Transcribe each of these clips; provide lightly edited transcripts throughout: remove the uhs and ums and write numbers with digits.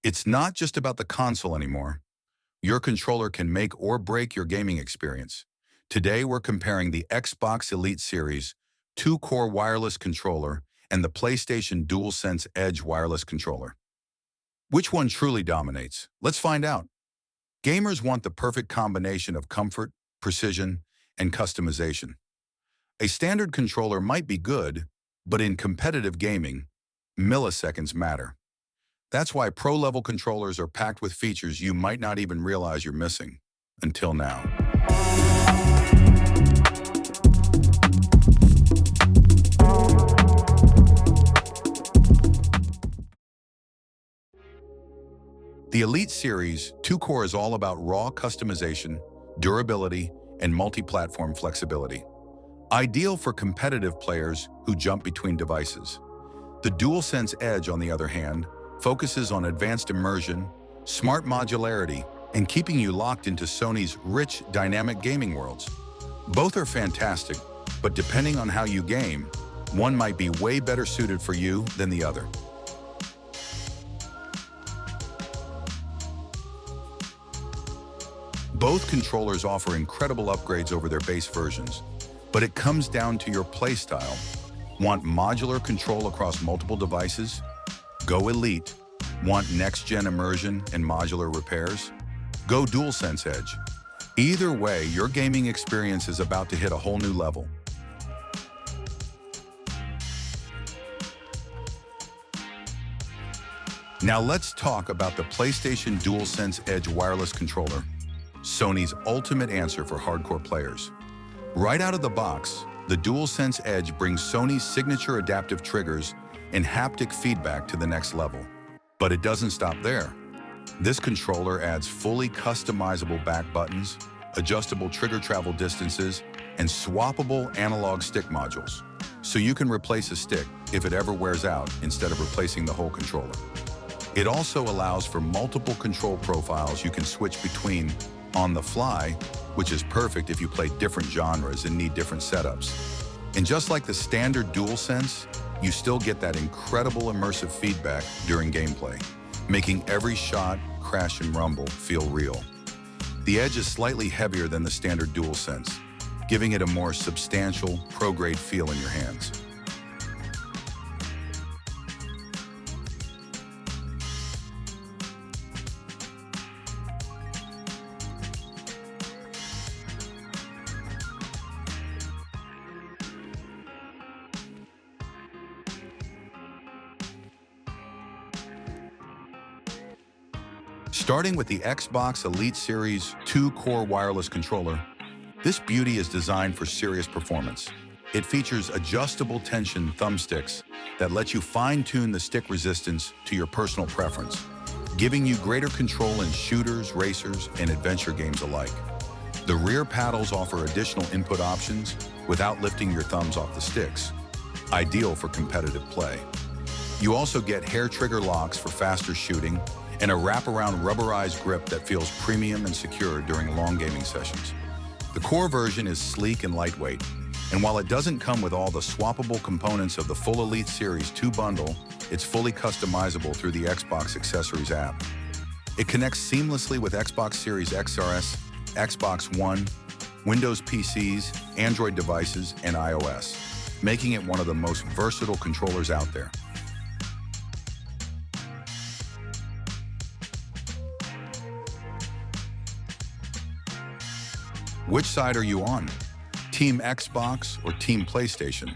It's not just about the console anymore. Your controller can make or break your gaming experience. Today, we're comparing the Xbox Elite Series 2-core wireless controller and the PlayStation DualSense Edge wireless controller. Which one truly dominates? Let's find out. Gamers want the perfect combination of comfort, precision, and customization. A standard controller might be good, but in competitive gaming, milliseconds matter. That's why pro-level controllers are packed with features you might not even realize you're missing, until now. The Elite Series 2-core is all about raw customization, durability, and multi-platform flexibility. Ideal for competitive players who jump between devices. The DualSense Edge, on the other hand, focuses on advanced immersion, smart modularity, and keeping you locked into Sony's rich, dynamic gaming worlds. Both are fantastic, but depending on how you game, one might be way better suited for you than the other. Both controllers offer incredible upgrades over their base versions, but it comes down to your playstyle. Want modular control across multiple devices? Go Elite. Want next-gen immersion and modular repairs? Go DualSense Edge. Either way, your gaming experience is about to hit a whole new level. Now let's talk about the PlayStation DualSense Edge wireless controller, Sony's ultimate answer for hardcore players. Right out of the box, the DualSense Edge brings Sony's signature adaptive triggers and haptic feedback to the next level. But it doesn't stop there. This controller adds fully customizable back buttons, adjustable trigger travel distances, and swappable analog stick modules, so you can replace a stick if it ever wears out instead of replacing the whole controller. It also allows for multiple control profiles you can switch between on the fly, which is perfect if you play different genres and need different setups. And just like the standard DualSense, you still get that incredible immersive feedback during gameplay, making every shot, crash, and rumble feel real. The Edge is slightly heavier than the standard DualSense, giving it a more substantial, pro-grade feel in your hands. Starting with the Xbox Elite Series 2-core wireless controller, this beauty is designed for serious performance. It features adjustable tension thumbsticks that let you fine-tune the stick resistance to your personal preference, giving you greater control in shooters, racers, and adventure games alike. The rear paddles offer additional input options without lifting your thumbs off the sticks, ideal for competitive play. You also get hair trigger locks for faster shooting and a wraparound rubberized grip that feels premium and secure during long gaming sessions. The core version is sleek and lightweight, and while it doesn't come with all the swappable components of the full Elite Series 2 bundle, it's fully customizable through the Xbox Accessories app. It connects seamlessly with Xbox Series XRS, Xbox One, Windows PCs, Android devices, and iOS, making it one of the most versatile controllers out there. Which side are you on? Team Xbox or Team PlayStation?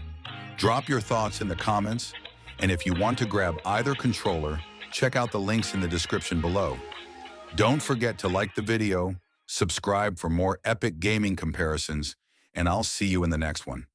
Drop your thoughts in the comments, and if you want to grab either controller, check out the links in the description below. Don't forget to like the video, subscribe for more epic gaming comparisons, and I'll see you in the next one.